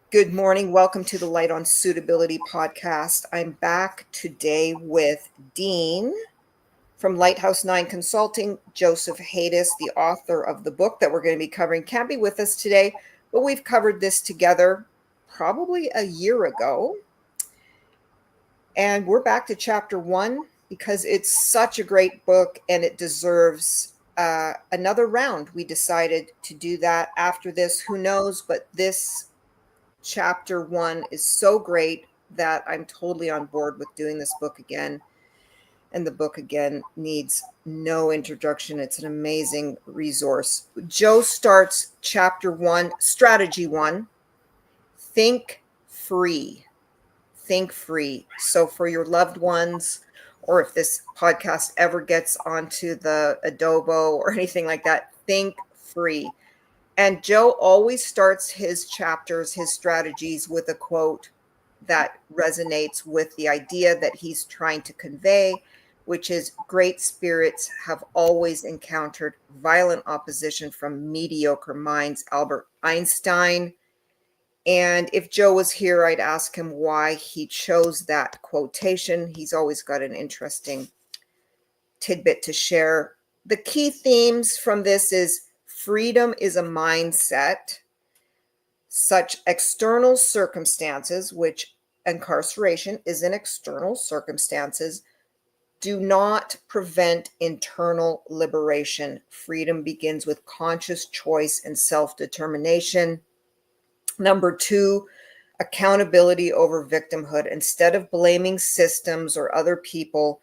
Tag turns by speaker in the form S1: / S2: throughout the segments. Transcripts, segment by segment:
S1: Good morning. Welcome to the Light on Suitability podcast. I'm back today with Dean from Lighthouse 9 Consulting, Joseph Haytas, the author of the book that we're going to be covering. Can't be with us today, but we've covered this together probably a year ago. And we're back to chapter 1 because it's such a great book and it deserves another round. We decided to do that after this. Who knows? But this chapter 1 is so great that I'm totally on board with doing this book again. And the book again needs no introduction. It's an amazing resource. Joe starts chapter 1, strategy 1, think free. Think free. So for your loved ones, or if this podcast ever gets onto the Adobo or anything like that, think free. And Joe always starts his chapters, his strategies, with a quote that resonates with the idea that he's trying to convey, which is great spirits have always encountered violent opposition from mediocre minds, Albert Einstein. And if Joe was here, I'd ask him why he chose that quotation. He's always got an interesting tidbit to share. The key themes from this is freedom is a mindset. Such external circumstances, which incarceration is an external circumstances, do not prevent internal liberation. Freedom begins with conscious choice and self-determination. Number 2, accountability over victimhood. Instead of blaming systems or other people,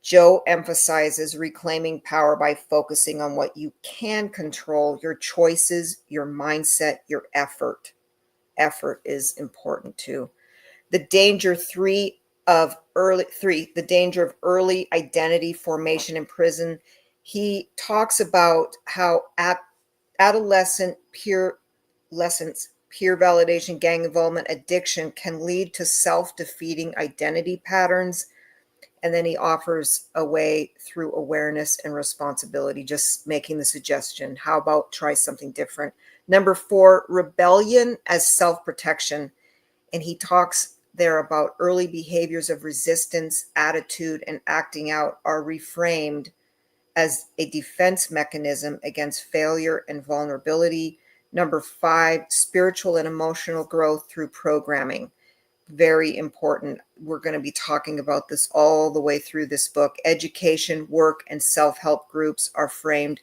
S1: Joe emphasizes reclaiming power by focusing on what you can control, your choices, your mindset, your effort. Effort is important too. The danger the danger of early identity formation in prison. He talks about how adolescent peer validation, gang involvement, addiction can lead to self-defeating identity patterns. And then he offers a way through awareness and responsibility, just making the suggestion, how about try something different? Number 4, rebellion as self-protection. And he talks there about early behaviors of resistance, attitude, and acting out are reframed as a defense mechanism against failure and vulnerability. Number 5, spiritual and emotional growth through programming. Very important. We're going to be talking about this all the way through this book. Education, work, and self-help groups are framed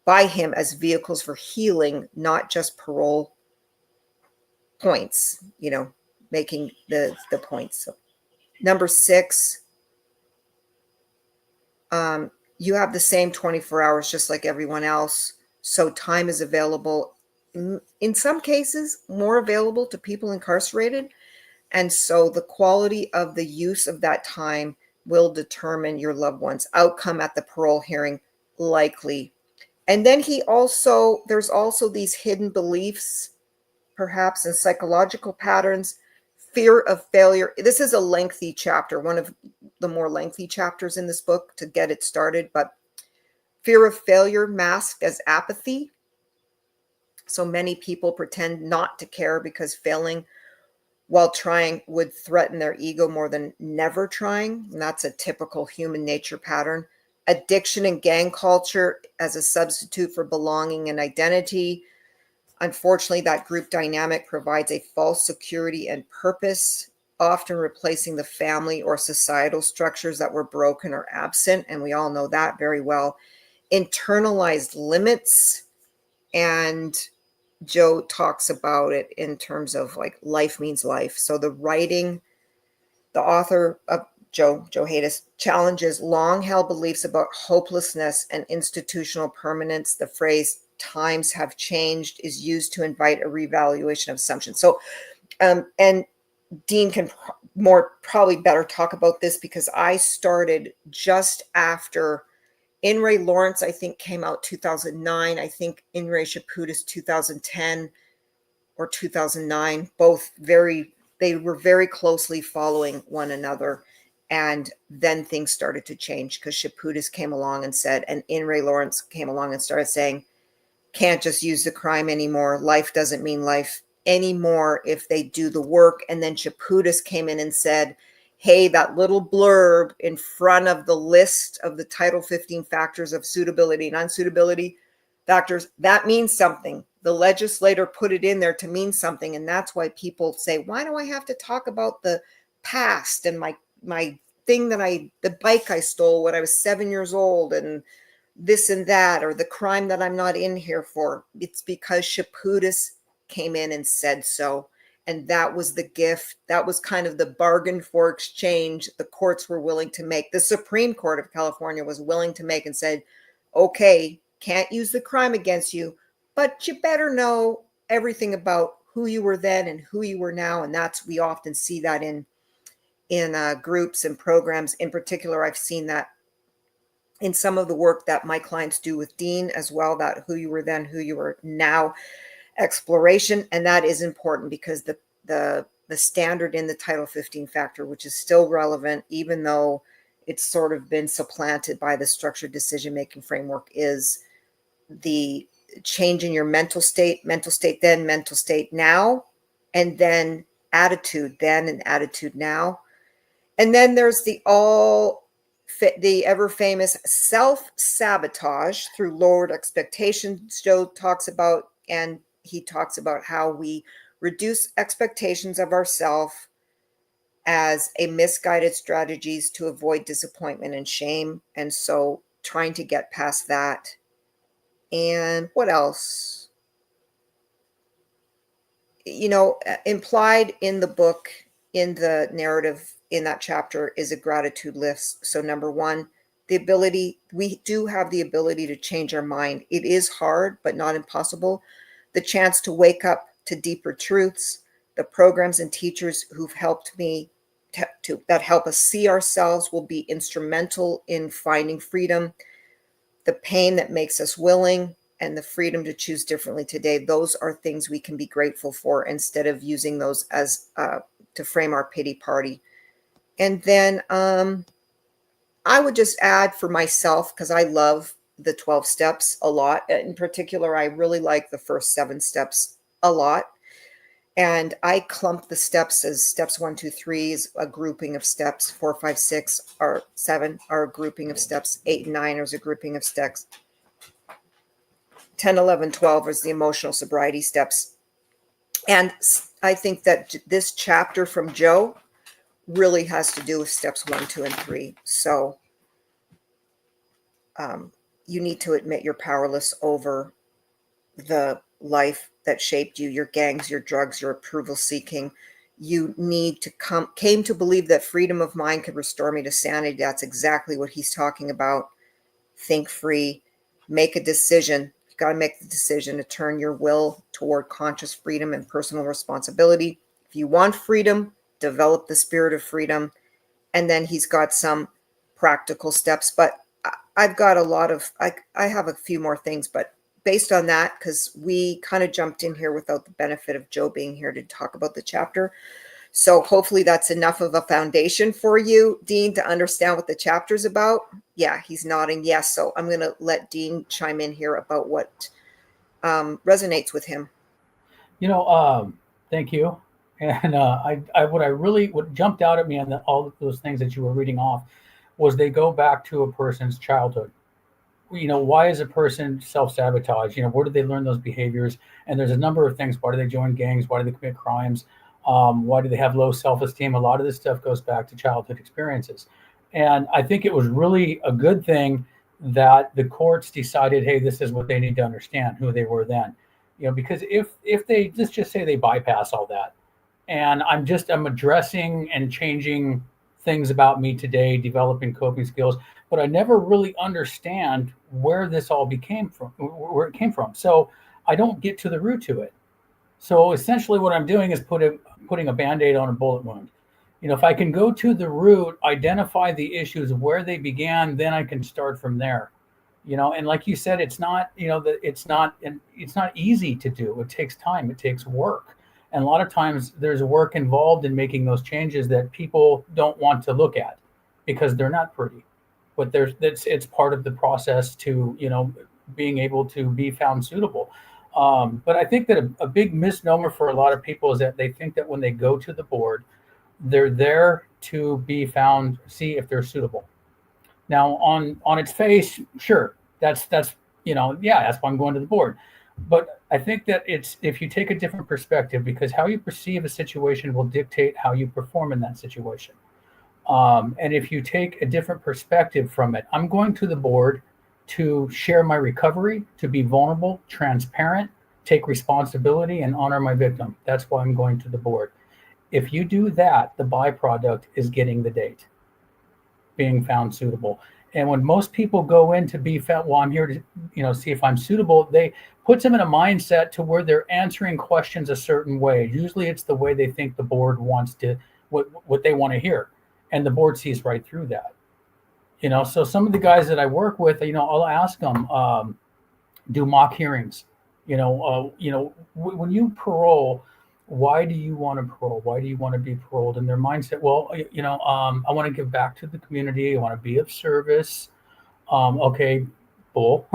S1: by him as vehicles for healing, not just parole points, making the points. So, number 6, you have the same 24 hours just like everyone else. So time is available, in some cases, more available to people incarcerated. And so the quality of the use of that time will determine your loved one's outcome at the parole hearing, likely. And then there's also these hidden beliefs, perhaps, and psychological patterns, fear of failure. This is a lengthy chapter, one of the more lengthy chapters in this book to get it started, but fear of failure masked as apathy. So many people pretend not to care because failing while trying would threaten their ego more than never trying. And that's a typical human nature pattern. Addiction and gang culture as a substitute for belonging and identity. Unfortunately, that group dynamic provides a false security and purpose, often replacing the family or societal structures that were broken or absent. And we all know that very well. Internalized limits. And Joe talks about it in terms of like life means life. So the author of Joe Haytas challenges long-held beliefs about hopelessness and institutional permanence. The phrase "times have changed" is used to invite a reevaluation of assumptions. So, and Dean can probably better talk about this because I started just after In Ray Lawrence, I think, came out 2009. I think In Ray Shaputis 2010 or 2009. Both they were very closely following one another. And then things started to change because Shaputis came along and said, and In Ray Lawrence came along and started saying, can't just use the crime anymore. Life doesn't mean life. anymore if they do the work. And then Chaputis came in and said, hey, that little blurb in front of the list of the Title 15 factors of suitability and unsuitability factors, that means something. The legislator put it in there to mean something. And that's why people say, why do I have to talk about the past and my thing the bike I stole when I was 7 years old and this and that, or the crime that I'm not in here for? It's because Chaputis came in and said so. And that was the gift. That was kind of the bargain for exchange the courts were willing to make. The Supreme Court of California was willing to make and said, okay, can't use the crime against you, but you better know everything about who you were then and who you were now. And we often see that in groups and programs. In particular, I've seen that in some of the work that my clients do with Dean as well, that who you were then, who you are now exploration. And that is important because the standard in the Title 15 factor, which is still relevant, even though it's sort of been supplanted by the structured decision-making framework, is the change in your mental state then, mental state now, and then attitude then and attitude now. And then there's the ever famous self-sabotage through lowered expectations. Joe talks about, and he talks about how we reduce expectations of ourselves as a misguided strategies to avoid disappointment and shame. And so trying to get past that. And what else? Implied in the book, in the narrative, in that chapter is a gratitude list. So number one, we do have the ability to change our mind. It is hard, but not impossible. The chance to wake up to deeper truths, the programs and teachers who've helped me that help us see ourselves will be instrumental in finding freedom. The pain that makes us willing and the freedom to choose differently today, those are things we can be grateful for instead of using those as to frame our pity party. And then I would just add for myself, because I love the 12 steps a lot. In particular, I really like the first 7 steps a lot. And I clump the steps as steps 1, 2, 3 is a grouping of steps. 4, 5, 6, or 7 are a grouping of steps. 8 and 9 is a grouping of steps. 10, 11, 12 is the emotional sobriety steps. And I think that this chapter from Joe really has to do with steps 1, 2, and 3. So you need to admit you're powerless over the life that shaped you, your gangs, your drugs, your approval seeking. You need to came to believe that freedom of mind could restore me to sanity. That's exactly what he's talking about. Think free, make a decision. You got to make the decision to turn your will toward conscious freedom and personal responsibility. If you want freedom, develop the spirit of freedom. And then he's got some practical steps, but I've got I have a few more things, but based on that, because we kind of jumped in here without the benefit of Joe being here to talk about the chapter. So hopefully that's enough of a foundation for you, Dean, to understand what the chapter's about. Yeah, he's nodding yes. So I'm going to let Dean chime in here about what resonates with him.
S2: Thank you. And what jumped out at me on all of those things that you were reading off was they go back to a person's childhood. Why is a person self-sabotage? Where did they learn those behaviors? And there's a number of things. Why do they join gangs? Why do they commit crimes? Why do they have low self-esteem? A lot of this stuff goes back to childhood experiences. And I think it was really a good thing that the courts decided, hey, this is what they need to understand, who they were then. Because if they just say they bypass all that, and I'm addressing and changing things about me today, developing coping skills, but I never really understand where this all where it came from. So I don't get to the root to it. So essentially what I'm doing is putting a Band-Aid on a bullet wound. If I can go to the root, identify the issues where they began, then I can start from there. And like you said, it's not easy to do. It takes time, it takes work. And a lot of times there's work involved in making those changes that people don't want to look at because they're not pretty. But it's part of the process to, being able to be found suitable. But I think that a big misnomer for a lot of people is that they think that when they go to the board, they're there to be found, see if they're suitable. Now, on its face, sure, that's yeah, that's why I'm going to the board. But I think that it's if you take a different perspective, because how you perceive a situation will dictate how you perform in that situation. And if you take a different perspective from it, I'm going to the board to share my recovery, to be vulnerable, transparent, take responsibility, and honor my victim. That's why I'm going to the board. If you do that, the byproduct is getting the date, being found suitable. And when most people go in to be found, well, I'm here to, see if I'm suitable, they puts them in a mindset to where they're answering questions a certain way. Usually it's the way they think the board wants to, what they want to hear. And the board sees right through that. So some of the guys that I work with, I'll ask them, do mock hearings. When you parole, why do you want to parole? Why do you want to be paroled? And their mindset, well, I want to give back to the community. I want to be of service. Okay, bull.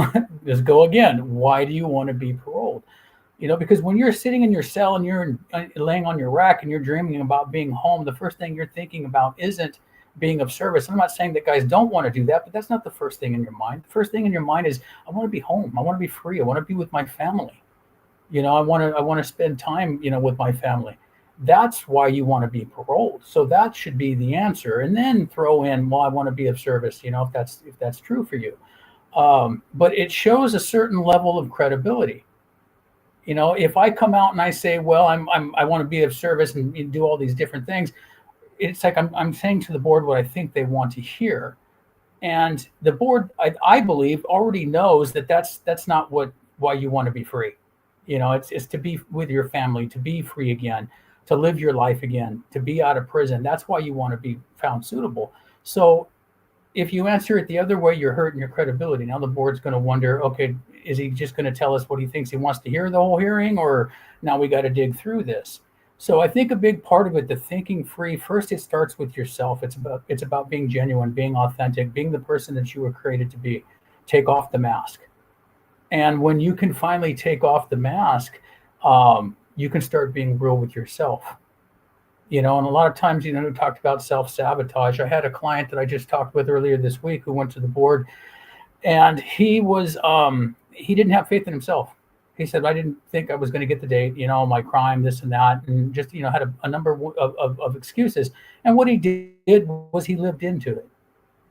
S2: Let's go again. Why do you want to be paroled? Because when you're sitting in your cell and you're laying on your rack and you're dreaming about being home, the first thing you're thinking about isn't being of service. I'm not saying that guys don't want to do that, but that's not the first thing in your mind. The first thing in your mind is, I want to be home. I want to be free. I want to be with my family. I want to spend time, with my family. That's why you want to be paroled. So that should be the answer. And then throw in, well, I want to be of service, if that's true for you. But it shows a certain level of credibility. If I come out and I say, well, I want to be of service and do all these different things, it's like I'm saying to the board what I think they want to hear. And the board, I believe, already knows that that's not why you want to be free. It's to be with your family, to be free again, to live your life again, to be out of prison. That's why you want to be found suitable. So if you answer it the other way, you're hurting your credibility. Now the board's going to wonder, okay, is he just going to tell us what he thinks he wants to hear the whole hearing, or now we got to dig through this? So I think a big part of it, the thinking free, first it starts with yourself. It's about being genuine, being authentic, being the person that you were created to be. Take off the mask. And when you can finally take off the mask, you can start being real with yourself. And a lot of times, we talked about self-sabotage. I had a client that I just talked with earlier this week who went to the board, and he didn't have faith in himself. He said, I didn't think I was going to get the date, my crime, this and that, and just, had a number of excuses. And what he did was he lived into it.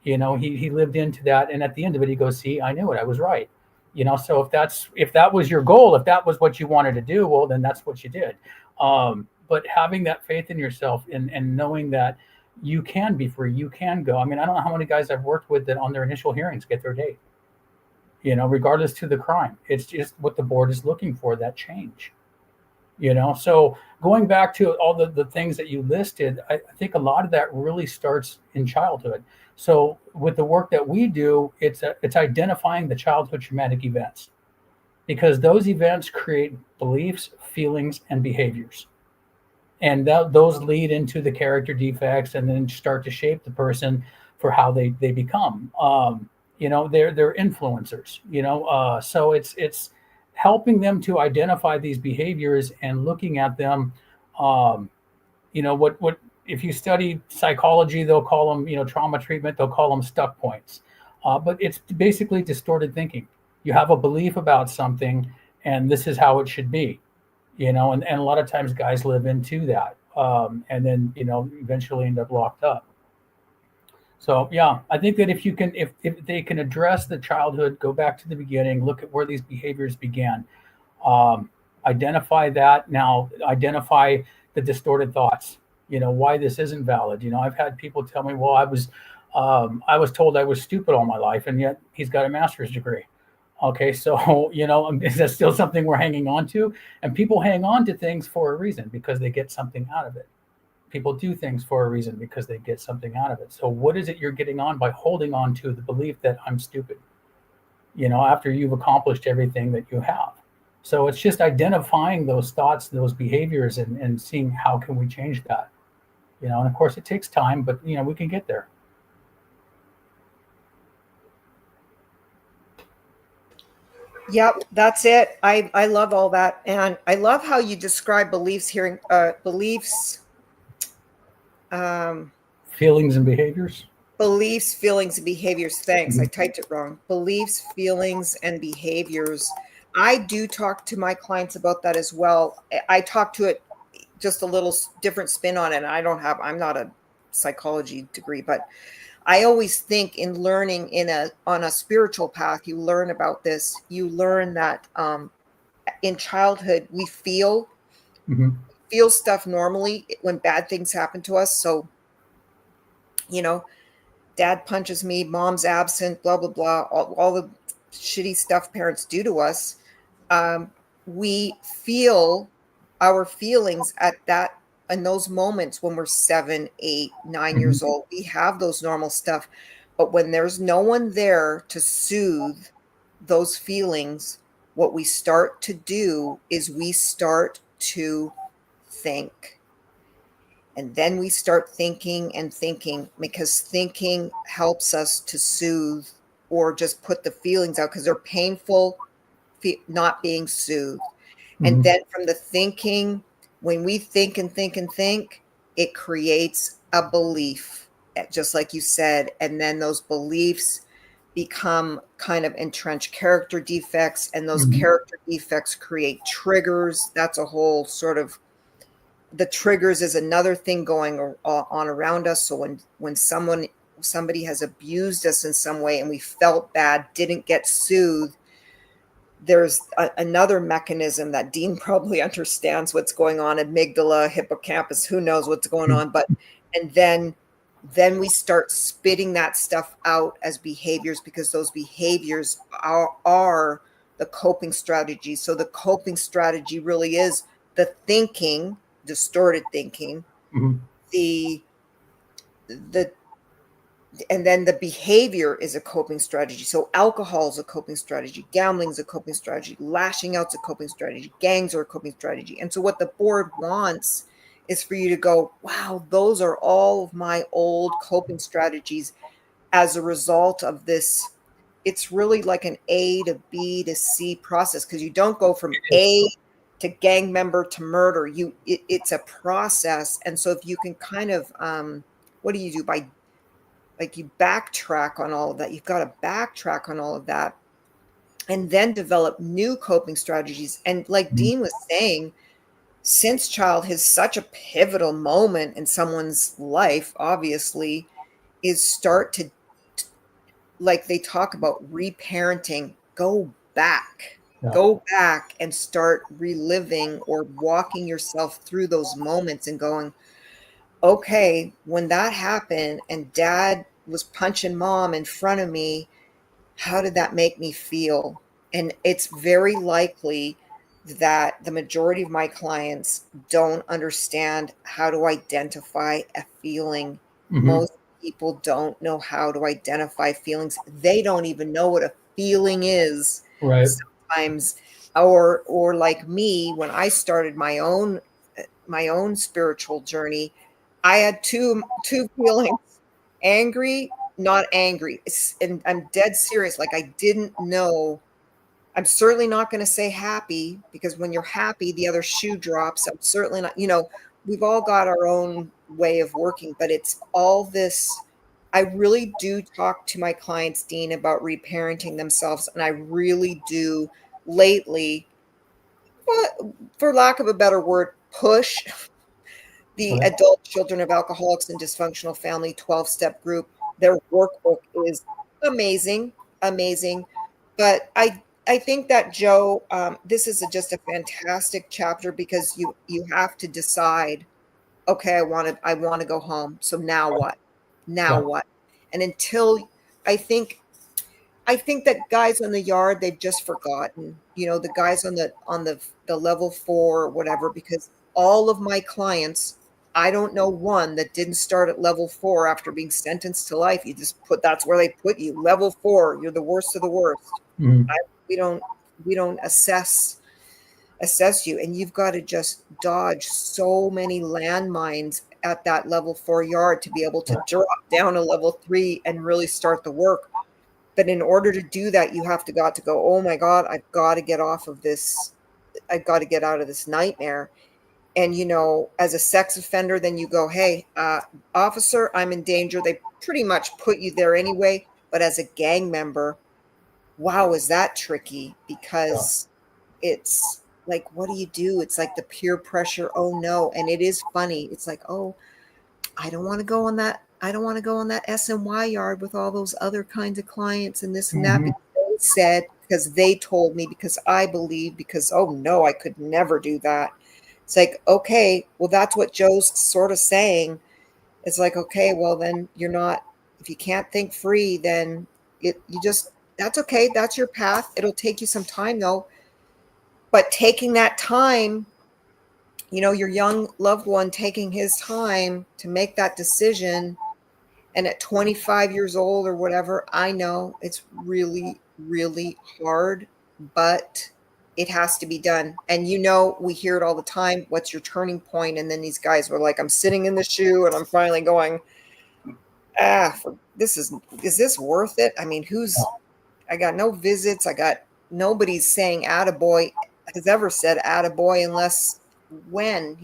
S2: He lived into that. And at the end of it, he goes, see, I knew it. I was right. So if that was your goal, if that was what you wanted to do, well, then that's what you did. But having that faith in yourself and knowing that you can be free, you can go. I mean, I don't know how many guys I've worked with that on their initial hearings get their date, regardless to the crime. It's just what the board is looking for, that change. So going back to all the things that you listed, I think a lot of that really starts in childhood. So with the work that we do, it's identifying the childhood traumatic events, because those events create beliefs, feelings, and behaviors. And those lead into the character defects and then start to shape the person for how they become. They're influencers, so it's helping them to identify these behaviors and looking at them. What if you study psychology, they'll call them, trauma treatment, they'll call them stuck points. But it's basically distorted thinking. You have a belief about something and this is how it should be, and a lot of times guys live into that, and then eventually end up locked up. So yeah, I think that if they can address the childhood, go back to the beginning, look at where these behaviors began, um, identify that. Now identify the distorted thoughts, why this isn't valid. I've had people tell me, well, I was told I was stupid all my life, and yet he's got a master's degree. Okay, so is that still something we're hanging on to? And people hang on to things for a reason, because they get something out of it. People do things for a reason because they get something out of it. So what is it you're getting on by holding on to the belief that I'm stupid, after you've accomplished everything that you have? So it's just identifying those thoughts, those behaviors, and seeing how can we change that. And of course it takes time, but we can get there.
S1: Yep, that's it. I love all that, and I love how you describe beliefs. Hearing beliefs, um,
S2: Feelings and behaviors.
S1: beliefs, feelings, and behaviors. Thanks, I
S2: Mhm.
S1: typed it wrong. Beliefs, feelings, and behaviors. I do talk to my clients about that as well. I talk to it just a little different spin on it. I don't have. I'm not a psychology degree, but I always think in learning in a on a spiritual path, you learn about this. You learn that in childhood we
S2: Hmm.
S1: feel stuff normally when bad things happen to us. So, you know, dad punches me, mom's absent, blah blah blah, all the shitty stuff parents do to us. um, we feel our feelings at that in those moments when we're 7, 8, 9 years
S2: Hmm.
S1: old. We have those normal stuff, but when there's no one there to soothe those feelings, what we start to do is we start to think. And then we start thinking and thinking, because thinking helps us to soothe or just put the feelings out because they're painful, not being soothed. And
S2: Hmm.
S1: then from the thinking, when we think and think and think, it creates a belief, just like you said. And then those beliefs become kind of entrenched character defects, and those
S2: Hmm.
S1: character defects create triggers. That's a whole sort of, the triggers is another thing going on around us. So when somebody has abused us in some way and we felt bad, didn't get soothed, there's another mechanism that Dean probably understands what's going on, amygdala, hippocampus, who knows what's going on, but and then we start spitting that stuff out as behaviors, because those behaviors are the coping strategy. So the coping strategy really is the thinking, distorted thinking,
S2: Hmm.
S1: the the and then the behavior is a coping strategy. So alcohol is a coping strategy, gambling is a coping strategy, lashing out's a coping strategy, gangs are a coping strategy. And so what the board wants is for you to go, wow, those are all of my old coping strategies as a result of this. It's really like an A to B to C process, because you don't go from
S2: It's
S1: A to gang member to murder. It's a process. And so if you can kind of what do you do by, like, you backtrack on all of that. You've got to backtrack on all of that and then develop new coping strategies. And like
S2: Mhm.
S1: Dean was saying, since childhood is such a pivotal moment in someone's life, obviously, is start to, like they talk about reparenting,
S2: Yeah.
S1: go back and start reliving or walking yourself through those moments and going, okay, when that happened and dad was punching mom in front of me, how did that make me feel? And it's very likely that the majority of my clients don't understand how to identify a feeling.
S2: Hmm.
S1: Most people don't know how to identify feelings. They don't even know what a feeling is
S2: Right.
S1: sometimes. Or like me, when I started my own spiritual journey, I had two feelings: angry, not angry. And I'm dead serious. Like, I didn't know. I'm certainly not going to say happy, because when you're happy, the other shoe drops. I'm certainly not, we've all got our own way of working, but it's all this. I really do talk to my clients, Dean, about reparenting themselves. And I really do lately, for lack of a better word, push the
S2: Right.
S1: Adult Children of Alcoholics and Dysfunctional Family 12-step group. Their workbook is amazing, amazing. But I think that, Joe, this is just a fantastic chapter, because you have to decide, okay, I want to go home. So now what? Now
S2: Yeah.
S1: what? And until I think that guys on the yard, they've just forgotten, the guys on the level 4 or whatever, because all of my clients, I don't know one that didn't start at level 4 after being sentenced to life. You just that's where they put you. Level 4, you're the worst of the worst.
S2: Hmm.
S1: I, we don't we don't assess you, and you've got to just dodge so many landmines at that level 4 yard to be able to
S2: Right.
S1: drop down a level 3 and really start the work. But in order to do that, you have to go, oh my God, I've got to get off of this. I've got to get out of this nightmare. And, as a sex offender, then you go, hey, officer, I'm in danger. They pretty much put you there anyway. But as a gang member, wow, is that tricky?
S2: Yeah.
S1: Because it's like, what do you do? It's like the peer pressure. Oh no. And it is funny. It's like, oh, I don't want to go on that. I don't want to go on that SNY yard with all those other kinds of clients and this and that,
S2: Hmm.
S1: because they said, because they told me, because I believe, because, oh no, I could never do that. It's like, okay, well, that's what Joe's sort of saying. It's like, okay, well, then you're not, if you can't think free, then that's okay. That's your path. It'll take you some time though. But taking that time, your young loved one taking his time to make that decision. And at 25 years old or whatever, I know it's really, really hard, but it has to be done. And we hear it all the time. What's your turning point? And then these guys were like, I'm sitting in the shoe and I'm finally going, is this worth it? I mean, I got no visits. Nobody's saying attaboy has ever said attaboy unless when.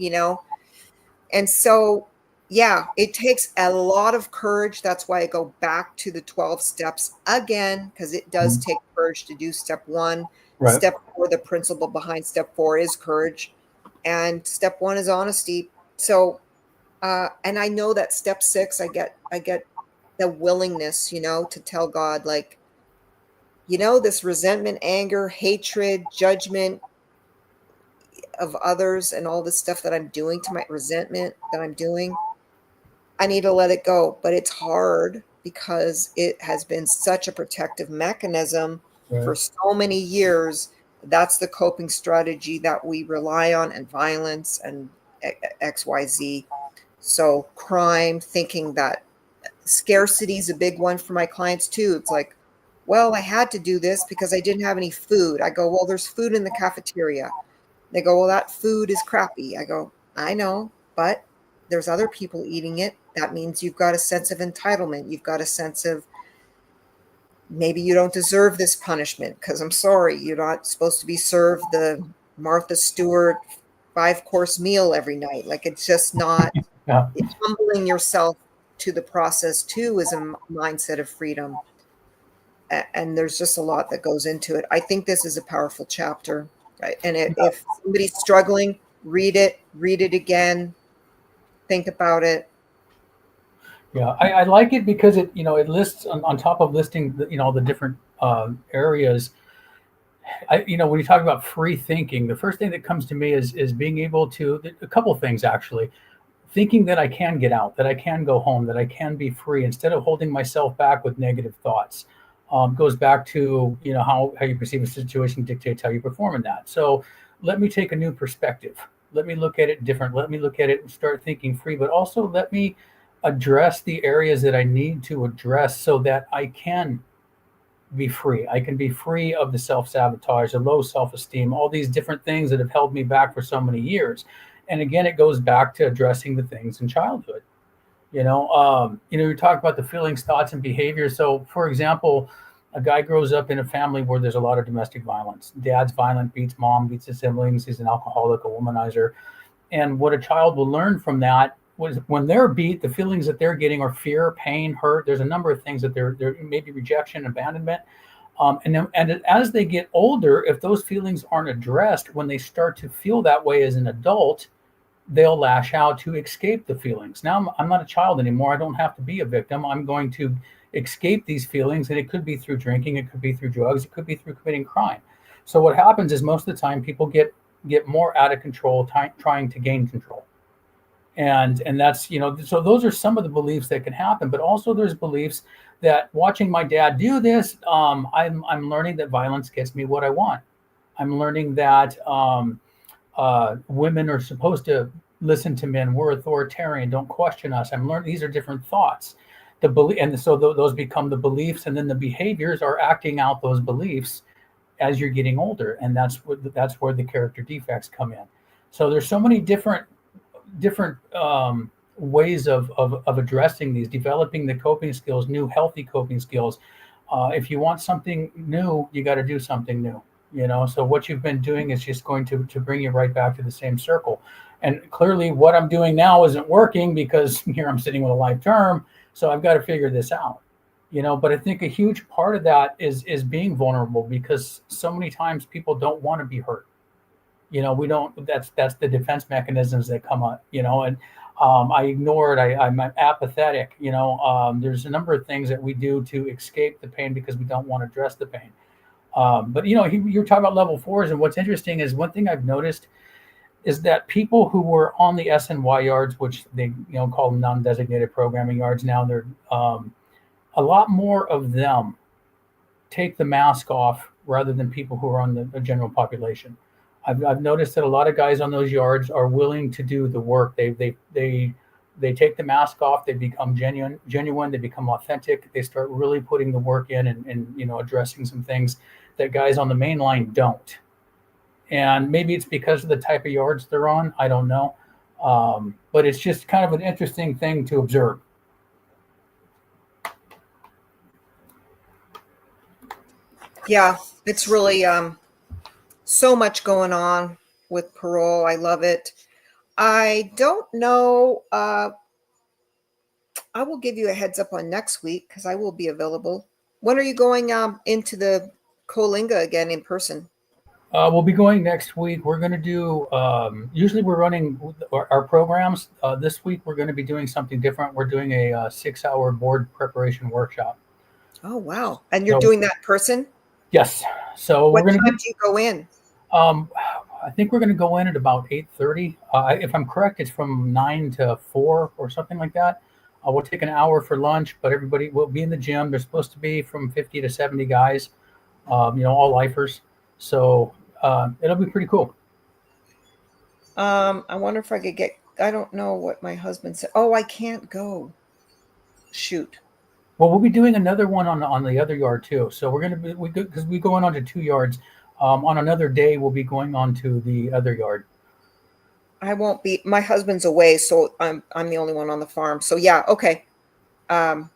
S1: And so, yeah, it takes a lot of courage. That's why I go back to the 12 steps again, because it does take courage to do step 1.
S2: Right.
S1: Step 4, the principle behind step 4 is courage. And step 1 is honesty. So, and I know that step 6, I get the willingness, to tell God, like, this resentment, anger, hatred, judgment of others, and all this stuff that I'm doing to my resentment that I'm doing, I need to let it go. But it's hard because it has been such a protective mechanism
S2: Right.
S1: for so many years. That's the coping strategy that we rely on, and violence and XYZ. So crime, thinking that scarcity is a big one for my clients too. It's like, well, I had to do this because I didn't have any food. I go, well, there's food in the cafeteria. They go, well, that food is crappy. I go, I know, but there's other people eating it. That means you've got a sense of entitlement. You've got a sense of, maybe you don't deserve this punishment because I'm sorry, you're not supposed to be served the Martha Stewart 5-course meal every night. Like, it's just not.
S2: Yeah.
S1: Humbling yourself to the process too is a mindset of freedom. And there's just a lot that goes into it. I think this is a powerful chapter. Right? And if somebody's struggling, read it again, think about it.
S2: Yeah, I like it because it lists on top of listing the different areas. When you talk about free thinking, the first thing that comes to me is being able to, a couple things actually, thinking that I can get out, that I can go home, that I can be free instead of holding myself back with negative thoughts. Goes back to how you perceive a situation dictates how you perform in that. So let me take a new perspective. Let me look at it different. Let me look at it and start thinking free, but also let me address the areas that I need to address so that I can be free. I can be free of the self sabotage, the low self esteem, all these different things that have held me back for so many years. And again, it goes back to addressing the things in childhood. You talk about the feelings, thoughts, and behaviors. So, for example, a guy grows up in a family where there's a lot of domestic violence. Dad's violent, beats mom, beats his siblings. He's an alcoholic, a womanizer. And what a child will learn from that was when they're beat, the feelings that they're getting are fear, pain, hurt. There's a number of things that they're maybe rejection, abandonment. And as they get older, if those feelings aren't addressed, when they start to feel that way as an adult, they'll lash out to escape the feelings. Now I'm not a child anymore. I don't have to be a victim. I'm going to escape these feelings. And it could be through drinking. It could be through drugs. It could be through committing crime. So what happens is most of the time people get more out of control, trying to gain control. And that's, so those are some of the beliefs that can happen. But also there's beliefs that watching my dad do this, I'm learning that violence gets me what I want. I'm learning that women are supposed to listen to men. We're authoritarian. Don't question us. I'm learning these are different thoughts. And so those become the beliefs, and then the behaviors are acting out those beliefs as you're getting older, and that's where the character defects come in. So there's so many different ways of addressing these, developing the coping skills, new healthy coping skills. If you want something new, you got to do something new. So what you've been doing is just going to bring you right back to the same circle. And clearly, what I'm doing now isn't working because here I'm sitting with a life term. So I've got to figure this out. But I think a huge part of that is being vulnerable, because so many times people don't want to be hurt. We don't. That's the defense mechanisms that come up. And I ignore it. I'm apathetic. There's a number of things that we do to escape the pain because we don't want to address the pain. But you're talking about level fours, and what's interesting is one thing I've noticed is that people who were on the SNY yards, which they call them non-designated programming yards now, they're a lot more of them take the mask off rather than people who are on the general population. I've noticed that a lot of guys on those yards are willing to do the work. They take the mask off. They become genuine. They become authentic. They start really putting the work in and addressing some things that guys on the main line don't. And maybe it's because of the type of yards they're on. I don't know. But it's just kind of an interesting thing to observe.
S1: Yeah, it's really so much going on with parole. I love it. I don't know. I will give you a heads up on next week because I will be available. When are you going into the Coalinga again in person?
S2: We'll be going next week. We're going to do, usually we're running our programs. This week, we're going to be doing something different. We're doing a 6-hour board preparation workshop.
S1: Oh, wow. And you're
S2: So,
S1: doing that in person?
S2: yes. So
S1: What
S2: we're going to
S1: time do you go in?
S2: I think we're going to go in at about 8:30. If I'm correct, it's from 9 to 4 or something like that. We'll take an hour for lunch, but everybody will be in the gym. There's supposed to be from 50 to 70 guys, all lifers. So it'll be pretty cool.
S1: I wonder if I could get, I don't know what my husband said. Oh, I can't go. Shoot.
S2: Well, we'll be doing another one on the other yard too. So we're going to be because we go on to 2 yards. On another day, we'll be going on to the other yard.
S1: I won't be, my husband's away, so I'm the only one on the farm. So yeah, okay. Where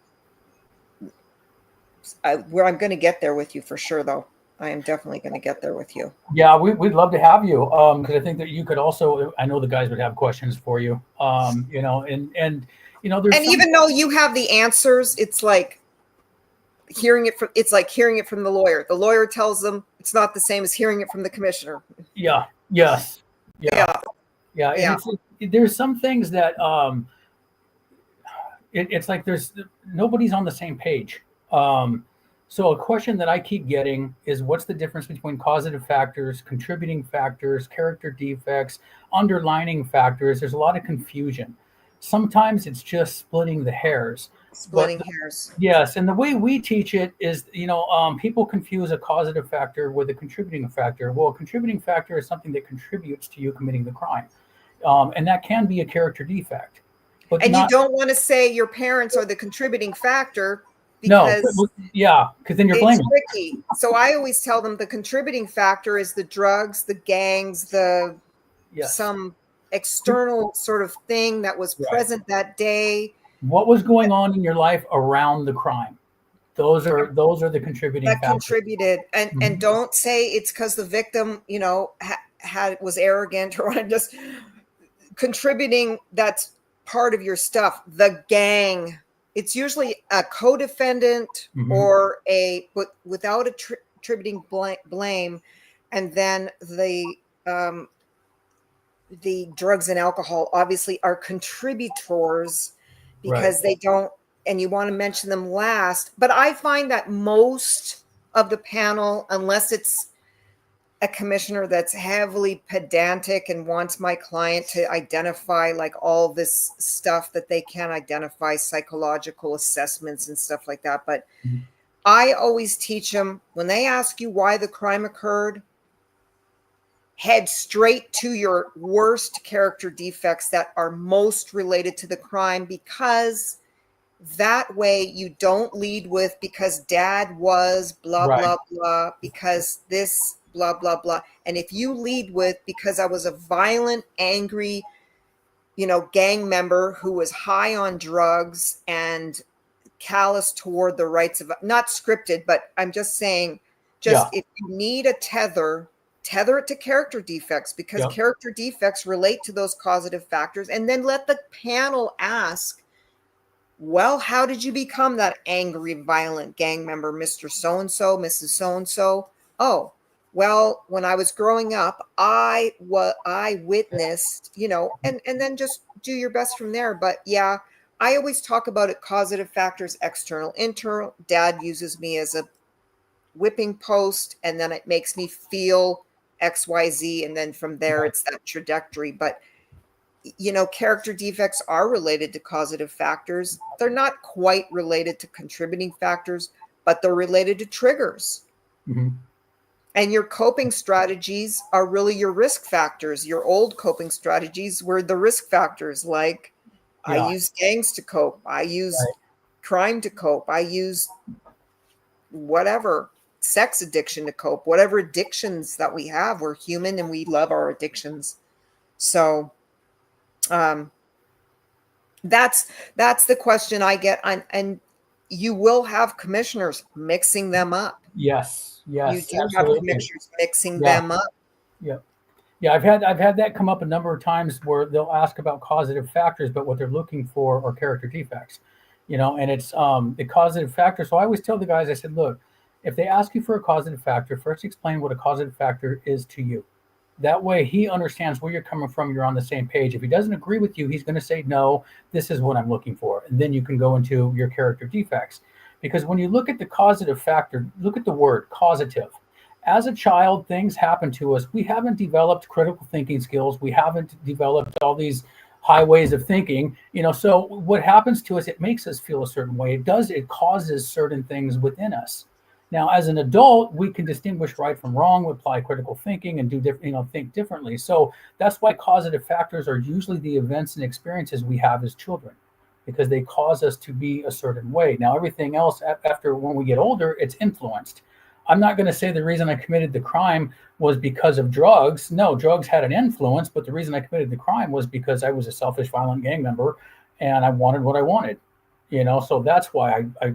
S1: I'm going to get there with you for sure, though. I am definitely going to get there with you.
S2: Yeah, we'd love to have you because I think that you could also. I know the guys would have questions for you. And there's
S1: And even though you have the answers, it's like hearing it from the lawyer. The lawyer tells them it's not the same as hearing it from the commissioner.
S2: Yeah. Yes.
S1: Yeah.
S2: Yeah. And there's some things that it's like there's nobody's on the same page. So a question that I keep getting is what's the difference between causative factors, contributing factors, character defects, underlining factors? There's a lot of confusion. Sometimes it's just splitting the hairs.
S1: Splitting hairs.
S2: Yes, and the way we teach it is, people confuse a causative factor with a contributing factor. Well, a contributing factor is something that contributes to you committing the crime, and that can be a character defect.
S1: But you don't want to say your parents are the contributing factor because
S2: because then you're blaming.
S1: It's tricky. So I always tell them the contributing factor is the drugs, the gangs, some external sort of thing that was present that day.
S2: What was going on in your life around the crime? Those are the contributing factors.
S1: Contributed, and don't say it's because the victim, was arrogant or just contributing. That's part of your stuff. The gang. It's usually a co-defendant or without attributing blame, and then the drugs and alcohol obviously are contributors because they don't, and you want to mention them last. But I find that most of the panel, unless it's a commissioner that's heavily pedantic and wants my client to identify like all this stuff that they can't identify, psychological assessments and stuff like that. But I always teach them, when they ask you why the crime occurred, head straight to your worst character defects that are most related to the crime, because that way you don't lead with because dad was blah, blah, blah, because this blah, blah, blah. And if you lead with because I was a violent, angry, gang member who was high on drugs and callous toward the rights of, not scripted, but I'm just saying,
S2: Yeah.
S1: if you need a tether it to character defects, because
S2: Yep.
S1: character defects relate to those causative factors. And then let the panel ask, well, how did you become that angry, violent gang member, Mr. So-and-so, Mrs. So-and-so? Oh, well, when I was growing up, I witnessed, and then just do your best from there. But yeah, I always talk about it, causative factors, external, internal. Dad uses me as a whipping post, and then it makes me feel XYZ. And then from there,
S2: Right.
S1: it's that trajectory. But character defects are related to causative factors. They're not quite related to contributing factors, but they're related to triggers.
S2: Mm-hmm.
S1: And your coping strategies are really your risk factors. Your old coping strategies were the risk factors, like I
S2: Yeah.
S1: use gangs to cope, I use
S2: Right.
S1: crime to cope, I use whatever, sex addiction to cope, whatever addictions that we have. We're human and we love our addictions. So, um, that's the question I get on, and you will have commissioners mixing them up.
S2: Yes.
S1: You
S2: Yes.
S1: do have
S2: Absolutely.
S1: commissioners mixing
S2: Yeah.
S1: them up.
S2: Yeah. Yeah. I've had that come up a number of times where they'll ask about causative factors, but what they're looking for are character defects. And it's the causative factor. So I always tell the guys, I said, look, if they ask you for a causative factor, first explain what a causative factor is to you. That way he understands where you're coming from. You're on the same page. If he doesn't agree with you, he's going to say, no, this is what I'm looking for. And then you can go into your character defects. Because when you look at the causative factor, look at the word causative. As a child, things happen to us. We haven't developed critical thinking skills. We haven't developed all these high ways of thinking. So what happens to us, it makes us feel a certain way. It causes certain things within us. Now, as an adult, we can distinguish right from wrong, apply critical thinking, and do different, think differently. So that's why causative factors are usually the events and experiences we have as children, because they cause us to be a certain way. Now, everything else after when we get older, it's influenced. I'm not going to say the reason I committed the crime was because of drugs. No, drugs had an influence, but the reason I committed the crime was because I was a selfish, violent gang member, and I wanted what I wanted. So that's why I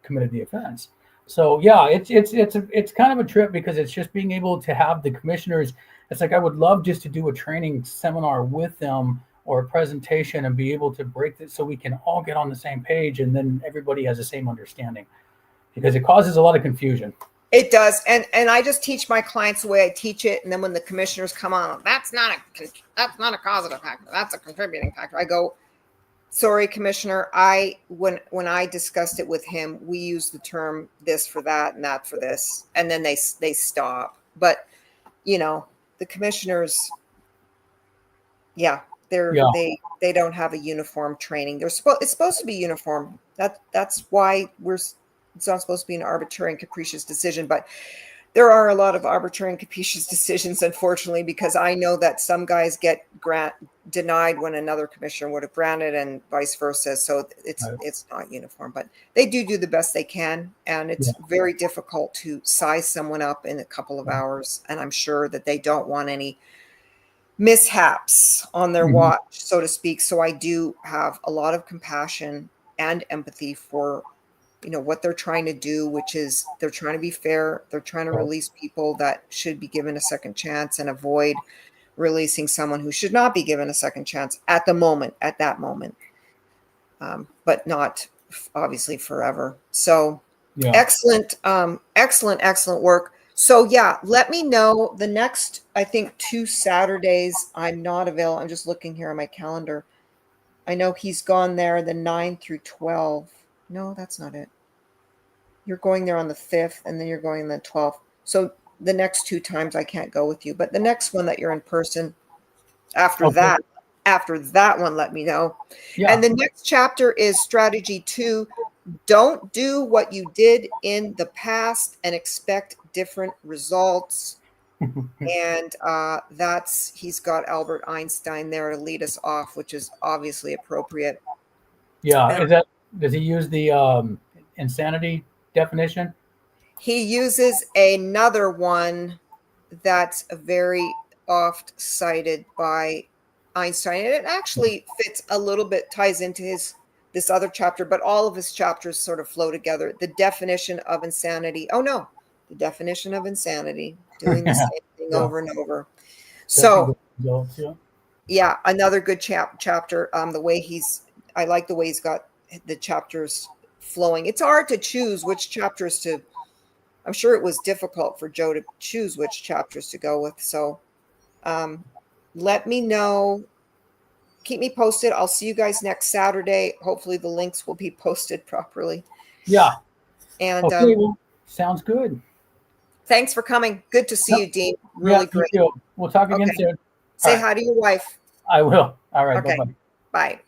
S2: committed the offense. So yeah, it's kind of a trip, because it's just being able to have the commissioners. It's like I would love just to do a training seminar with them or a presentation and be able to break this so we can all get on the same page, and then everybody has the same understanding, because it causes a lot of confusion.
S1: It does. And I just teach my clients the way I teach it. And then when the commissioners come on, that's not a causative factor, that's a contributing factor. I go, sorry, Commissioner, when I discussed it with him, we used the term this for that and that for this. And then they stop. But the commissioners, yeah,
S2: Yeah.
S1: they don't have a uniform training. It's supposed to be uniform. That's why it's not supposed to be an arbitrary and capricious decision. But there are a lot of arbitrary and capricious decisions, unfortunately, because I know that some guys get denied when another commissioner would have granted, and vice versa. So it's not uniform, but they do the best they can, and it's very difficult to size someone up in a couple of hours. And I'm sure that they don't want any mishaps on their
S2: Mhm.
S1: watch, so to speak. So I do have a lot of compassion and empathy for what they're trying to do, which is they're trying to be fair. They're trying to release people that should be given a second chance, and avoid releasing someone who should not be given a second chance at that moment, but not obviously forever. So
S2: Yeah.
S1: excellent, excellent work. So yeah, let me know the next, I think 2 Saturdays I'm not available. I'm just looking here on my calendar. I know he's gone there the 9 through 12. No, that's not it. You're going there on the 5th, and then you're going on the 12th. So the next 2 times I can't go with you, but the next one that you're in person, after
S2: Okay.
S1: that one, let me know.
S2: Yeah.
S1: And the next chapter is strategy 2. Don't do what you did in the past and expect different results. And he's got Albert Einstein there to lead us off, which is obviously appropriate.
S2: Yeah. Does he use the insanity definition?
S1: He uses another one that's very oft cited by Einstein, and it actually fits a little bit, ties into his this other chapter, but all of his chapters sort of flow together. The definition of insanity. Oh no, the definition of insanity, doing the same thing
S2: Yeah.
S1: over and over.
S2: Testing
S1: So
S2: the results, yeah.
S1: yeah, another good chapter. The way I like the way he's got the chapters flowing. It's hard to choose which chapters to. I'm sure it was difficult for Joe to choose which chapters to go with. So let me know. Keep me posted. I'll see you guys next Saturday. Hopefully the links will be posted properly.
S2: Yeah.
S1: And
S2: Okay. Well, sounds good.
S1: thanks for coming. Good to see you, Dean.
S2: Yeah.
S1: Really
S2: You
S1: great.
S2: too. We'll talk again
S1: Okay.
S2: soon. All
S1: Say
S2: right.
S1: hi to your wife.
S2: I will. All right. Bye
S1: Okay.
S2: bye.
S1: Bye.